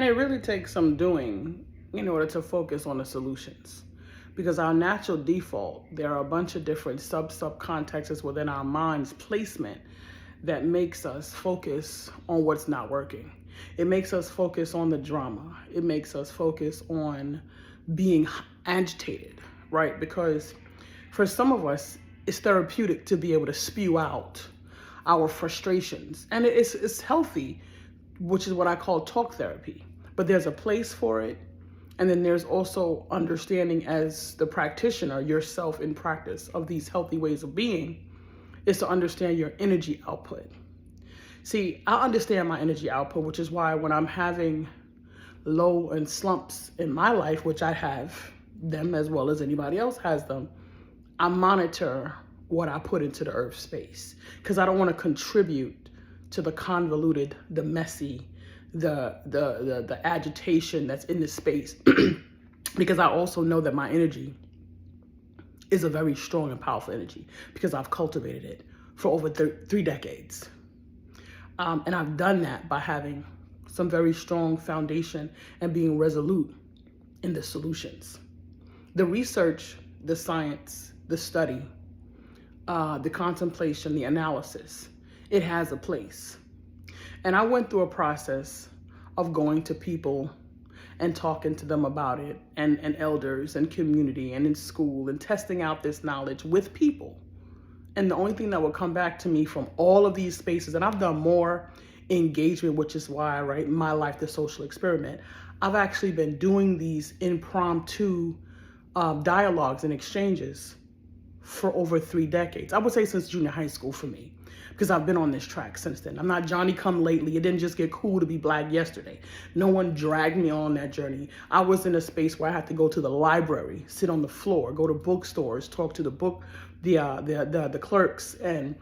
it really takes some doing in order to focus on the solutions. Because our natural default, there are a bunch of different subcontexts within our mind's placement that makes us focus on what's not working. It makes us focus on the drama. It makes us focus on being agitated, right? Because for some of us, it's therapeutic to be able to spew out our frustrations. And it's healthy, which is what I call talk therapy. But there's a place for it. And then there's also understanding as the practitioner, yourself in practice of these healthy ways of being, is to understand your energy output. See, I understand my energy output, which is why when I'm having low and slumps in my life, which I have them as well as anybody else has them, I monitor what I put into the earth space because I don't want to contribute to the convoluted, the messy, the agitation that's in this space because I also know that my energy is a very strong and powerful energy because I've cultivated it for over 3 decades. And I've done that by having some very strong foundation and being resolute in the solutions. The research, the science, the study, the contemplation, the analysis, it has a place. And I went through a process of going to people and talking to them about it, and elders and community and in school, and testing out this knowledge with people. And the only thing that will come back to me from all of these spaces, and I've done more engagement, which is why I write My Life, the Social Experiment. I've actually been doing these impromptu dialogues and exchanges for over 3 decades. I would say since junior high school for me, because I've been on this track since then. I'm not Johnny come lately. It didn't just get cool to be Black yesterday. No one dragged me on that journey. I was in a space where I had to go to the library, sit on the floor, go to bookstores, talk to the clerks, and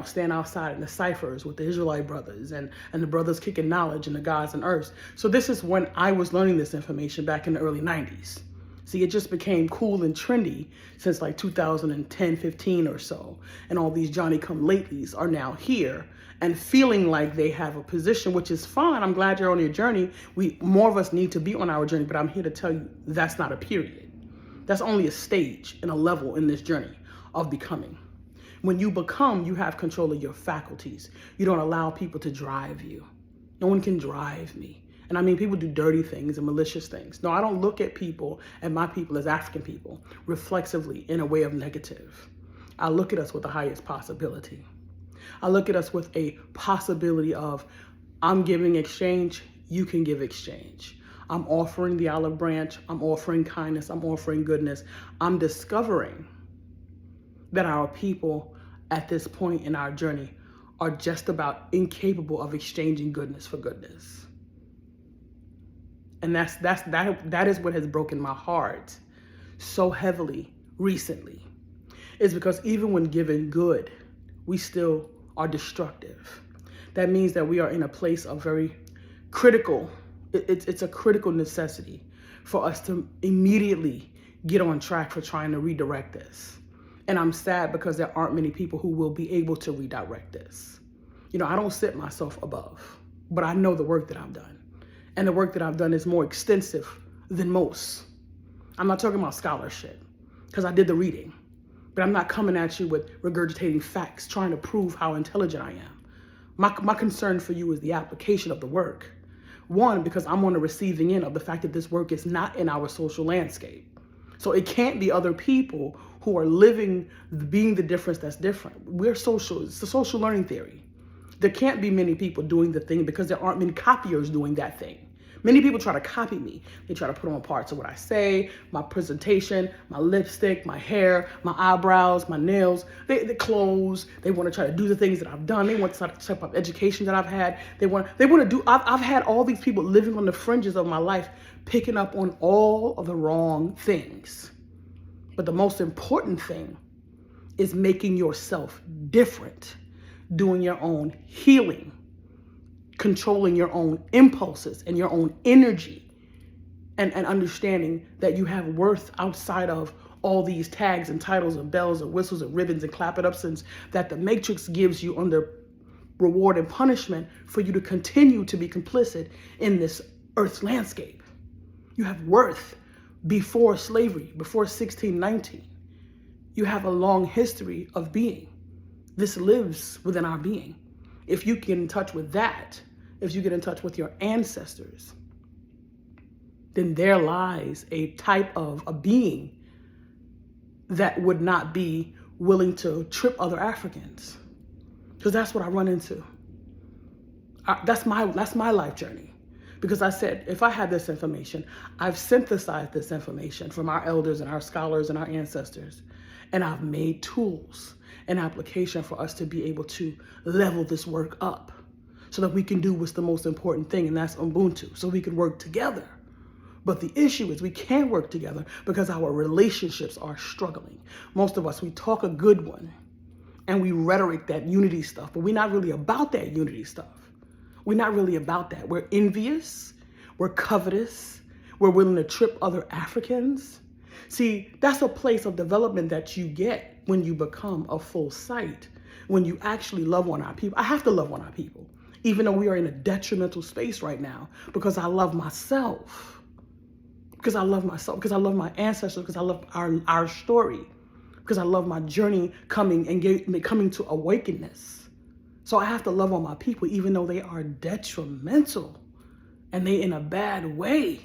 stand outside in the ciphers with the Israelite brothers and the brothers kicking knowledge and the gods and earths. So this is when I was learning this information back in the early 90s. See, it just became cool and trendy since like 2010, 15 or so. And all these Johnny-come-latelys are now here and feeling like they have a position, which is fine. I'm glad you're on your journey. More of us need to be on our journey, but I'm here to tell you that's not a period. That's only a stage and a level in this journey of becoming. When you become, you have control of your faculties. You don't allow people to drive you. No one can drive me. And I mean, people do dirty things and malicious things. No, I don't look at people and my people as African people reflexively in a way of negative. I look at us with the highest possibility. I look at us with a possibility of, I'm giving exchange, you can give exchange. I'm offering the olive branch, I'm offering kindness, I'm offering goodness. I'm discovering that our people at this point in our journey are just about incapable of exchanging goodness for goodness. And that is what has broken my heart so heavily recently, is because even when given good, we still are destructive. That means that we are in a place of very critical, it's a critical necessity for us to immediately get on track for trying to redirect this. And I'm sad because there aren't many people who will be able to redirect this. I don't sit myself above, but I know the work that I've done. And the work that I've done is more extensive than most. I'm not talking about scholarship, because I did the reading. But I'm not coming at you with regurgitating facts, trying to prove how intelligent I am. My concern for you is the application of the work. One, because I'm on the receiving end of the fact that this work is not in our social landscape. So it can't be other people who are living, being the difference that's different. We're social, it's the social learning theory. There can't be many people doing the thing because there aren't many copiers doing that thing. Many people try to copy me. They try to put on parts of what I say, my presentation, my lipstick, my hair, my eyebrows, my nails, the clothes. They want to try to do the things that I've done. They want the type of education that I've had. They want to do, I've had all these people living on the fringes of my life, picking up on all of the wrong things. But the most important thing is making yourself different, doing your own healing, controlling your own impulses and your own energy, and understanding that you have worth outside of all these tags and titles and bells and whistles and ribbons and clap it upsons that the matrix gives you under reward and punishment for you to continue to be complicit in this Earth's landscape. You have worth before slavery, before 1619. You have a long history of being. This lives within our being. If you get in touch with that, if you get in touch with your ancestors, then there lies a type of a being that would not be willing to trip other Africans. Because that's what I run into. That's my life journey. Because I said, if I had this information, I've synthesized this information from our elders and our scholars and our ancestors, and I've made tools and application for us to be able to level this work up so that we can do what's the most important thing, and that's Ubuntu, so we can work together. But the issue is we can't work together because our relationships are struggling. Most of us, we talk a good one and we rhetoric that unity stuff, but we're not really about that unity stuff. We're not really about that. We're envious, we're covetous, we're willing to trip other Africans. See, that's a place of development that you get when you become a full sight, when you actually love on our people. I have to love on our people, even though we are in a detrimental space right now, because I love myself. Because I love myself, because I love my ancestors, because I love our story, because I love my journey coming to awakenness. So I have to love on my people, even though they are detrimental and they in a bad way,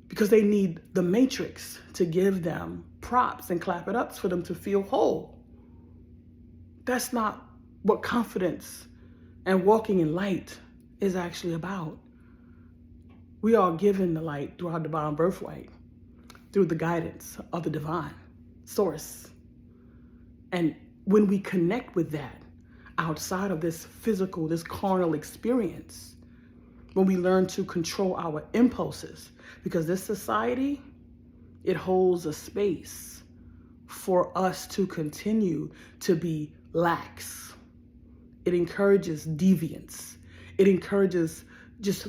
because they need the matrix to give them props and clap it up for them to feel whole. That's not what confidence and walking in light is actually about. We are given the light through our divine birthright, through the guidance of the divine source. And when we connect with that, outside of this physical, this carnal experience, when we learn to control our impulses, because this society, it holds a space for us to continue to be lax. It encourages deviance. It encourages just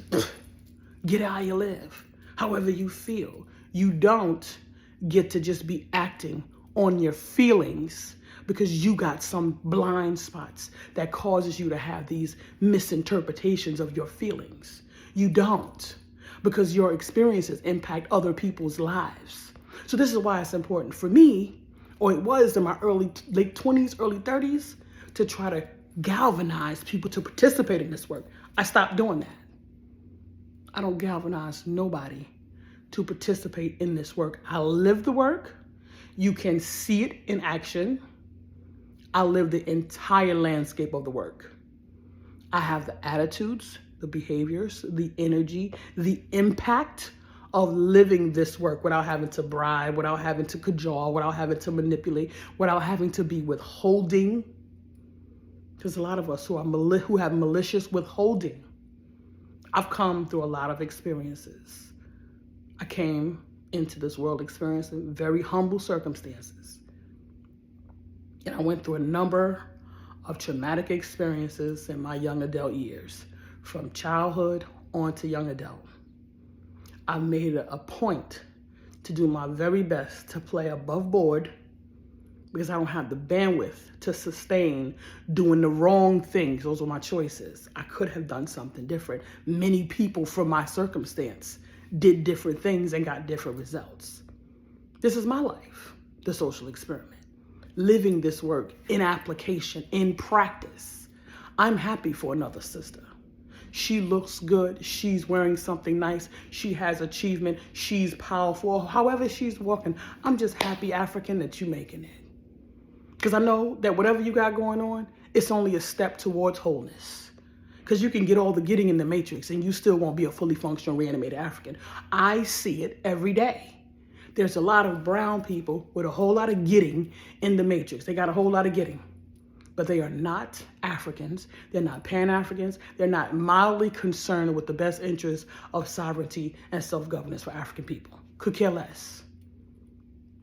get how you live, however you feel. You don't get to just be acting on your feelings because you got some blind spots that causes you to have these misinterpretations of your feelings. You don't, because your experiences impact other people's lives. So this is why it's important for me, or it was in my late 20s, early 30s, to try to galvanize people to participate in this work. I stopped doing that. I don't galvanize nobody to participate in this work. I live the work. You can see it in action. I live the entire landscape of the work. I have the attitudes, the behaviors, the energy, the impact of living this work without having to bribe, without having to cajole, without having to manipulate, without having to be withholding. There's a lot of us who have malicious withholding. I've come through a lot of experiences. I came into this world experiencing very humble circumstances. And I went through a number of traumatic experiences in my young adult years, from childhood on to young adult. I made a point to do my very best to play above board, because I don't have the bandwidth to sustain doing the wrong things. Those were my choices. I could have done something different. Many people from my circumstance did different things and got different results. This is my life, the social experiment. Living this work in application, in practice. I'm happy for another sister. She looks good. She's wearing something nice. She has achievement. She's powerful. However she's walking, I'm just happy, African, that you're making it. Because I know that whatever you got going on, it's only a step towards wholeness. Because you can get all the getting in the matrix and you still won't be a fully functional reanimated African. I see it every day. There's a lot of brown people with a whole lot of getting in the matrix. They got a whole lot of getting, but they are not Africans. They're not Pan-Africans. They're not mildly concerned with the best interests of sovereignty and self-governance for African people. Could care less.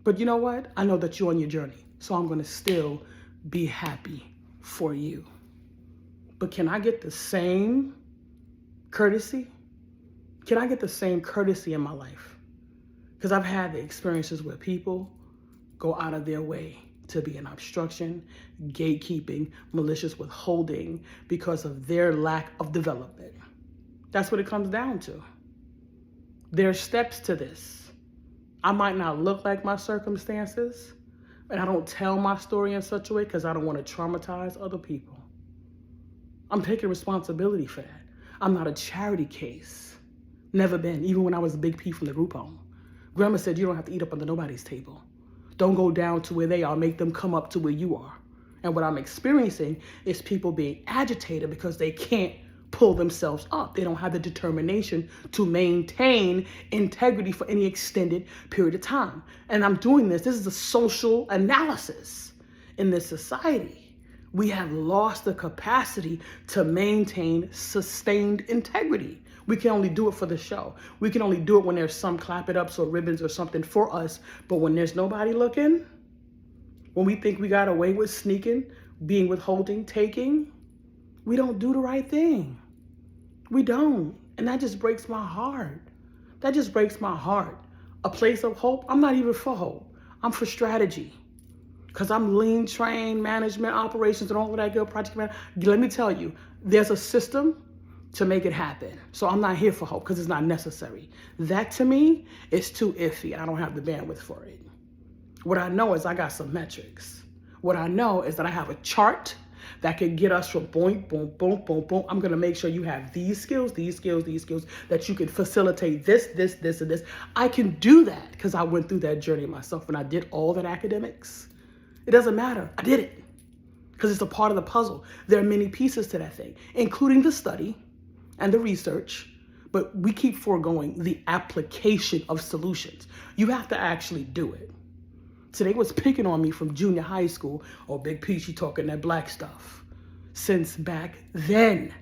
But you know what? I know that you're on your journey, so I'm going to still be happy for you. But can I get the same courtesy? Can I get the same courtesy in my life? Because I've had the experiences where people go out of their way to be an obstruction, gatekeeping, malicious withholding because of their lack of development. That's what it comes down to. There are steps to this. I might not look like my circumstances, and I don't tell my story in such a way because I don't want to traumatize other people. I'm taking responsibility for that. I'm not a charity case. Never been, even when I was Big P from the group home. Grandma said you don't have to eat up under nobody's table. Don't go down to where they are, make them come up to where you are. And what I'm experiencing is people being agitated because they can't pull themselves up. They don't have the determination to maintain integrity for any extended period of time. And I'm doing this is a social analysis in this society. We have lost the capacity to maintain sustained integrity. We can only do it for the show. We can only do it when there's some clap it ups or ribbons or something for us. But when there's nobody looking, when we think we got away with sneaking, being withholding, taking, we don't do the right thing. We don't. And that just breaks my heart. That just breaks my heart. A place of hope, I'm not even for hope. I'm for strategy. Because I'm lean, trained, management, operations, and all of that good project management. Let me tell you, there's a system to make it happen. So I'm not here for hope because it's not necessary. That to me is too iffy. I don't have the bandwidth for it. What I know is I got some metrics. What I know is that I have a chart that can get us from boom, boom, boom, boom, boom. I'm going to make sure you have these skills, that you can facilitate this, and this. I can do that because I went through that journey myself and I did all that academics. It doesn't matter. I did it because it's a part of the puzzle. There are many pieces to that thing, including the study and the research, but we keep foregoing the application of solutions. You have to actually do it. So they was picking on me from junior high school, oh, Big P, she talking that black stuff. Since back then,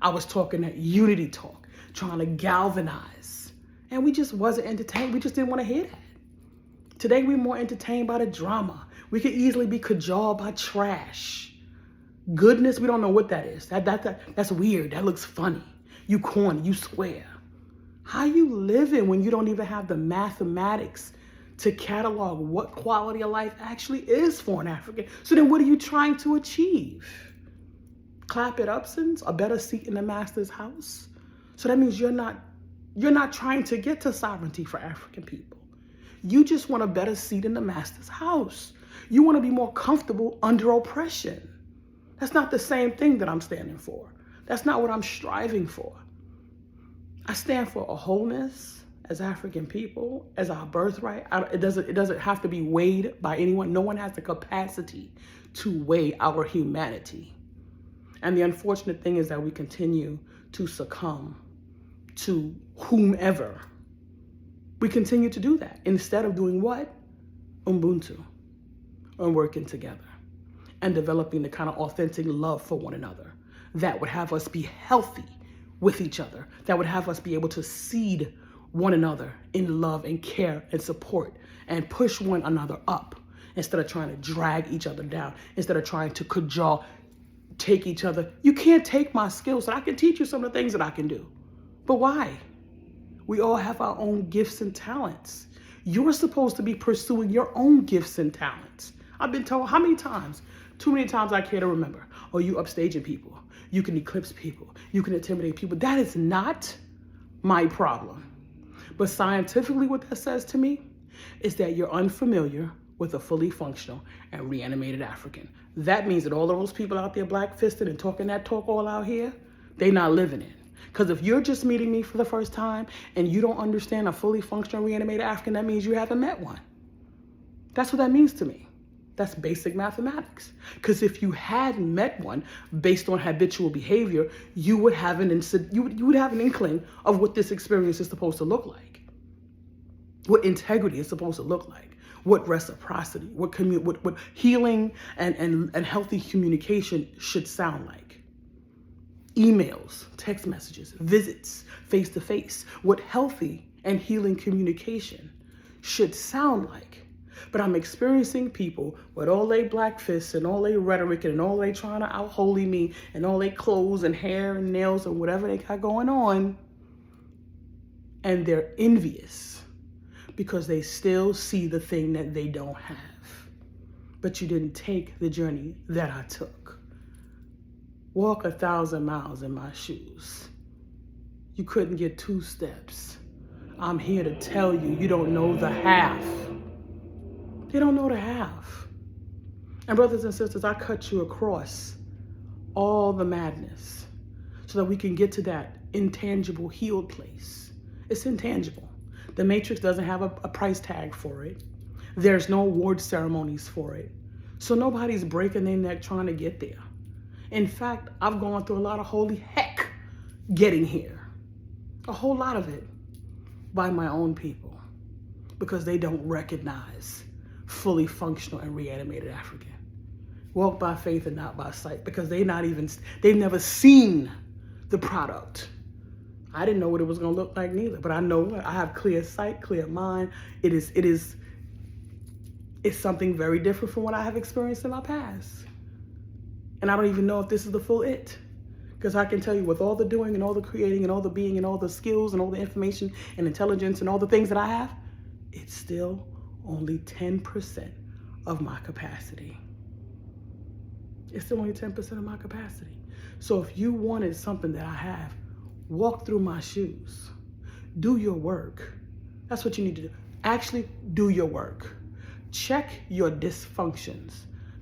I was talking that unity talk, trying to galvanize. And we just wasn't entertained. We just didn't want to hear that. Today, we're more entertained by the drama. We could easily be cajoled by trash. Goodness, we don't know what that is. That's weird. That looks funny. You corny, you square. How you living when you don't even have the mathematics to catalog what quality of life actually is for an African? So then what are you trying to achieve? Clap it upsons, a better seat in the master's house? So that means you're not trying to get to sovereignty for African people. You just want a better seat in the master's house. You want to be more comfortable under oppression. That's not the same thing that I'm standing for. That's not what I'm striving for. I stand for a wholeness as African people, as our birthright. It doesn't have to be weighed by anyone. No one has the capacity to weigh our humanity. And the unfortunate thing is that we continue to succumb to whomever. We continue to do that instead of doing what? Ubuntu, and working together and developing the kind of authentic love for one another that would have us be healthy with each other, that would have us be able to seed one another in love and care and support and push one another up instead of trying to drag each other down, instead of trying to cajole, take each other. You can't take my skills, and I can teach you some of the things that I can do. But why? We all have our own gifts and talents. You're supposed to be pursuing your own gifts and talents. I've been told how many times? Too many times I care to remember. Oh, you upstaging people. You can eclipse people. You can intimidate people. That is not my problem. But scientifically, what that says to me is that you're unfamiliar with a fully functional and reanimated African. That means that all of those people out there black-fisted and talking that talk all out here, they not living it. Because if you're just meeting me for the first time and you don't understand a fully functional reanimated African, that means you haven't met one. That's what that means to me. That's basic mathematics. Because if you had met one based on habitual behavior, you would have an inkling of what this experience is supposed to look like, what integrity is supposed to look like, what reciprocity, what healing and healthy communication should sound like. Emails, text messages, visits, face-to-face, what healthy and healing communication should sound like. But I'm experiencing people with all they black fists and all they rhetoric and all they trying to out-holy me and all they clothes and hair and nails and whatever they got going on. And they're envious because they still see the thing that they don't have. But you didn't take the journey that I took. Walk 1,000 miles in my shoes. you couldn't get 2 steps. I'm here to tell you, you don't know the half. You don't know the half. And brothers and sisters, I cut you across all the madness so that we can get to that intangible, healed place. It's intangible. The matrix doesn't have a price tag for it. There's no award ceremonies for it. So nobody's breaking their neck trying to get there. In fact, I've gone through a lot of holy heck getting here. A whole lot of it by my own people because they don't recognize fully functional and reanimated African. Walk by faith and not by sight because they've never seen the product. I didn't know what it was going to look like neither, but I know what I have: clear sight, clear mind. It's something very different from what I have experienced in my past. And I don't even know if this is the full it. Because I can tell you, with all the doing and all the creating and all the being and all the skills and all the information and intelligence and all the things that I have, it's still only 10% of my capacity. It's still only 10% of my capacity. So if you wanted something that I have, walk through my shoes. Do your work. That's what you need to do. Actually, do your work. Check your dysfunctions.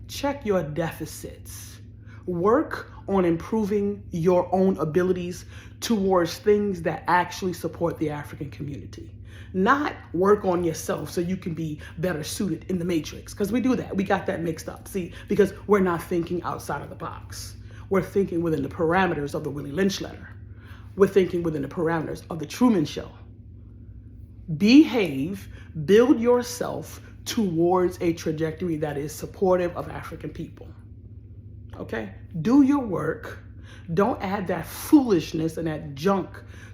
Check your deficits. Work on improving your own abilities towards things that actually support the African community. Not work on yourself so you can be better suited in the matrix. Because we do that. We got that mixed up. See, because we're not thinking outside of the box. We're thinking within the parameters of the Willie Lynch letter. We're thinking within the parameters of the Truman Show. Behave, build yourself towards a trajectory that is supportive of African people. Okay? Do your work. Don't add that foolishness and that junk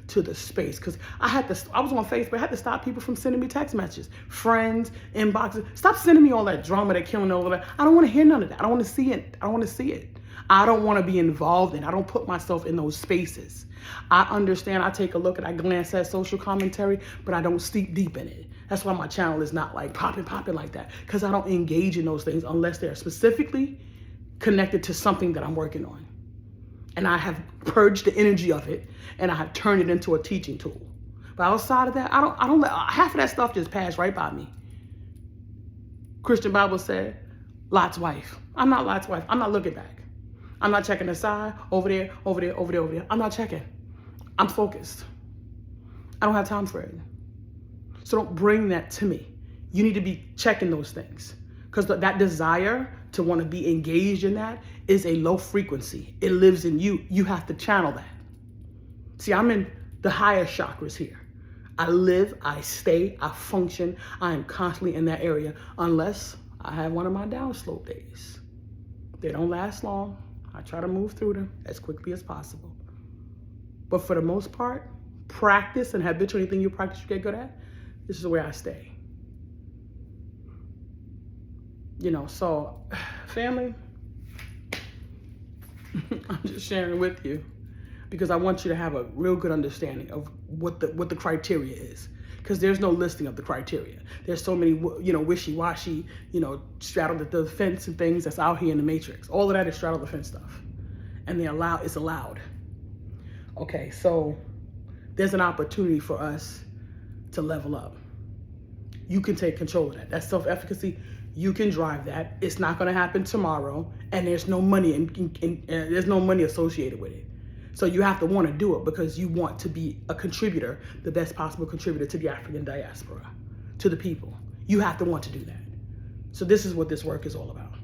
to the space. Because I was on Facebook. I had to stop people from sending me text messages, friends, inboxes. Stop sending me all that drama, that killing, all that. I don't want to hear none of that. I don't want to see it. I don't want to see it. I don't want to be involved in it. I don't put myself in those spaces. I understand. I take a look and I glance at social commentary, but I don't steep deep in it. That's why my channel is not like popping like that. Because I don't engage in those things unless they're specifically connected to something that I'm working on. And I have purged the energy of it and I have turned it into a teaching tool. But outside of that, I don't let half of that stuff just pass right by me. Christian Bible said, Lot's wife. I'm not Lot's wife. I'm not looking back. I'm not checking the side, over there. I'm not checking. I'm focused. I don't have time for it. So don't bring that to me. You need to be checking those things. Because that desire to want to be engaged in that is a low frequency. It lives in you. You have to channel that. See, I'm in the higher chakras here. I live, I stay, I function. I am constantly in that area unless I have one of my downslope days. They don't last long. I try to move through them as quickly as possible. But for the most part, practice and habitual, anything you practice you get good at, this is where I stay. So family, I'm just sharing with you because I want you to have a real good understanding of what the criteria is. Because there's no listing of the criteria. There's so many, wishy-washy, straddle the fence and things that's out here in the matrix. All of that is straddle the fence stuff. And it's allowed. Okay, so there's an opportunity for us to level up. You can take control of that. That's self-efficacy. You can drive that. It's not going to happen tomorrow, and there's no money there's no money associated with it. So you have to want to do it because you want to be a contributor, the best possible contributor to the African diaspora, to the people. You have to want to do that. So this is what this work is all about.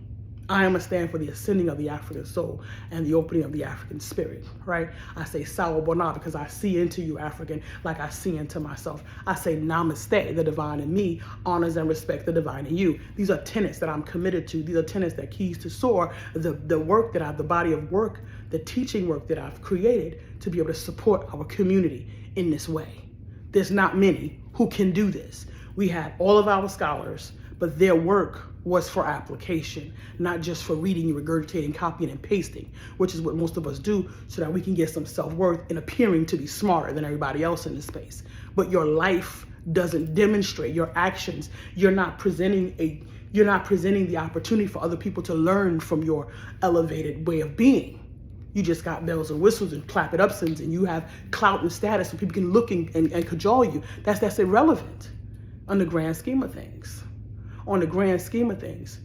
I am a stand for the ascending of the African soul and the opening of the African spirit, right? I say Sawubona because I see into you, African, like I see into myself. I say Namaste, the divine in me, honors and respect the divine in you. These are tenets that I'm committed to. These are tenets that keys to soar, the work that the body of work, the teaching work that I've created to be able to support our community in this way. There's not many who can do this. We have all of our scholars, but their work was for application, not just for reading, regurgitating, copying, and pasting, which is what most of us do so that we can get some self-worth in appearing to be smarter than everybody else in this space. But your life doesn't demonstrate your actions. You're not presenting the opportunity for other people to learn from your elevated way of being. You just got bells and whistles and clap it upsons, and you have clout and status, and people can look and cajole you. That's irrelevant on the grand scheme of things. On the grand scheme of things,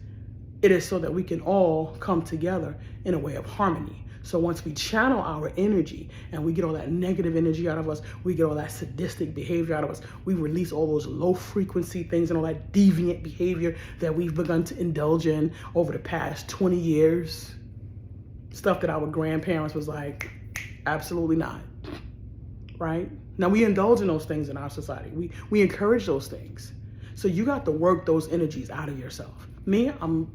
it is so that we can all come together in a way of harmony. So once we channel our energy and we get all that negative energy out of us, we get all that sadistic behavior out of us, we release all those low frequency things and all that deviant behavior that we've begun to indulge in over the past 20 years. Stuff that our grandparents was like, absolutely not, right? Now we indulge in those things in our society. We encourage those things. So you got to work those energies out of yourself. Me, I'm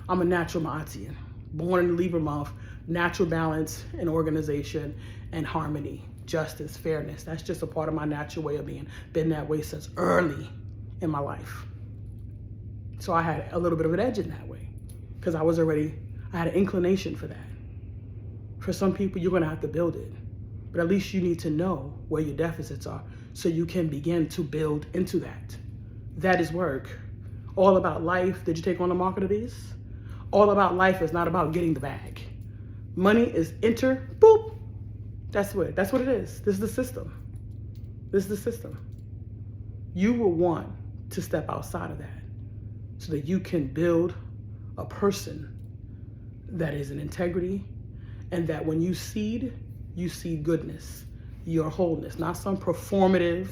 a natural Ma'atian, born in the Libra month, natural balance and organization and harmony, justice, fairness. That's just a part of my natural way of being. Been that way since early in my life. So I had a little bit of an edge in that way because I had an inclination for that. For some people, you're gonna have to build it. But at least you need to know where your deficits are so you can begin to build into that. That is work. All About Life. Did you take on the market of these? All About Life is not about getting the bag. Money is enter, boop. That's what it is. This is the system. This is the system. You will want to step outside of that so that you can build a person that is in integrity, and that when you seed goodness, your wholeness, not some performative,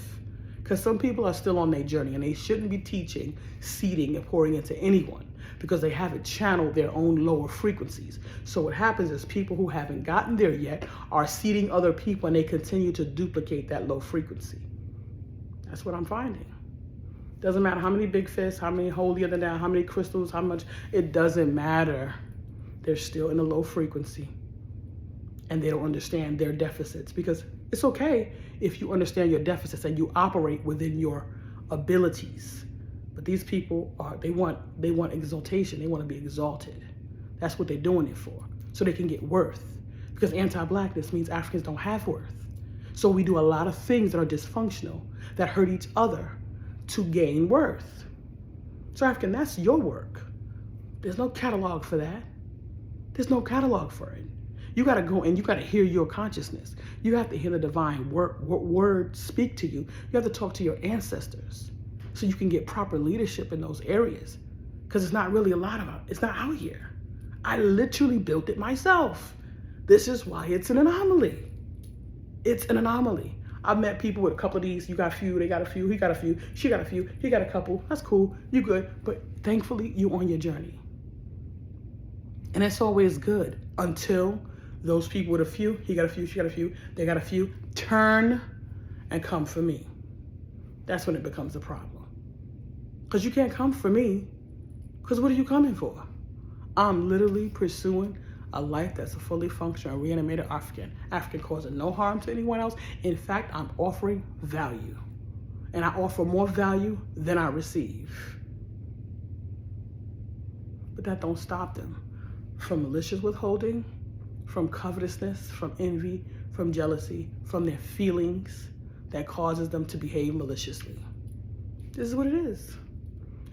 because some people are still on their journey and they shouldn't be teaching, seeding, and pouring into anyone because they haven't channeled their own lower frequencies. So what happens is people who haven't gotten there yet are seeding other people and they continue to duplicate that low frequency. That's what I'm finding. Doesn't matter how many big fists, how many holier than thou, how many crystals, how much, it doesn't matter. They're still in a low frequency and they don't understand their deficits, because it's okay if you understand your deficits and you operate within your abilities. But these people they want exaltation. They want to be exalted. That's what they're doing it for, so they can get worth, because anti-blackness means Africans don't have worth. So we do a lot of things that are dysfunctional, that hurt each other to gain worth. So African, that's your work. There's no catalog for that. There's no catalog for it. You got to go and you got to hear your consciousness. You have to hear the divine word speak to you. You have to talk to your ancestors so you can get proper leadership in those areas, because it's not really it's not out here. I literally built it myself. This is why it's an anomaly. It's an anomaly. I've met people with a couple of these. You got a few, they got a few, he got a few, she got a few, he got a couple. That's cool. You good. But thankfully, you're on your journey. And it's always good until those people with a few, he got a few, she got a few, they got a few, turn and come for me. That's when it becomes a problem. Because you can't come for me, because what are you coming for? I'm literally pursuing a life that's a fully functional, reanimated African causing no harm to anyone else. In fact, I'm offering value. And I offer more value than I receive. But that don't stop them from malicious withholding, from covetousness, from envy, from jealousy, from their feelings that causes them to behave maliciously. This is what it is.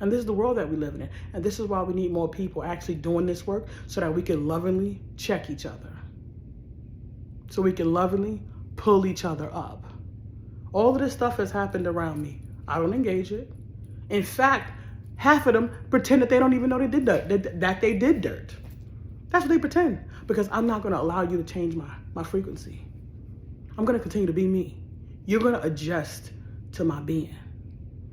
And this is the world that we live in. And this is why we need more people actually doing this work, so that we can lovingly check each other. So we can lovingly pull each other up. All of this stuff has happened around me. I don't engage it. In fact, half of them pretend that they don't even know they did dirt, that they did dirt. That's what they pretend, because I'm not going to allow you to change my frequency. I'm going to continue to be me. You're going to adjust to my being.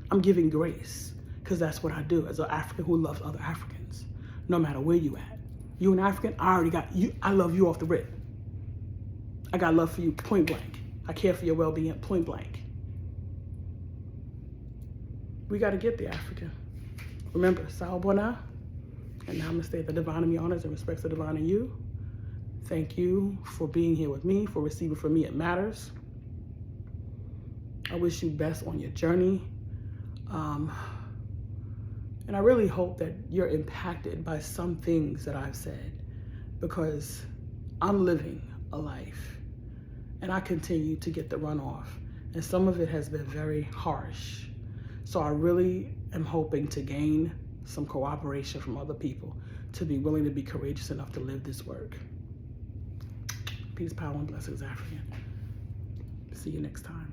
I'm giving grace, because that's what I do as an African who loves other Africans, no matter where you at. You an African, I already got you. I love you off the rip. I got love for you point blank. I care for your well-being point blank. We got to get the African. Remember, Sawubona. And namaste, the divine in me honors and respects the divine in you. Thank you for being here with me, for receiving from me. It matters. I wish you best on your journey. And I really hope that you're impacted by some things that I've said, because I'm living a life and I continue to get the runoff. And some of it has been very harsh. So I really am hoping to gain some cooperation from other people to be willing to be courageous enough to live this work. Peace, power, and blessings, African. See you next time.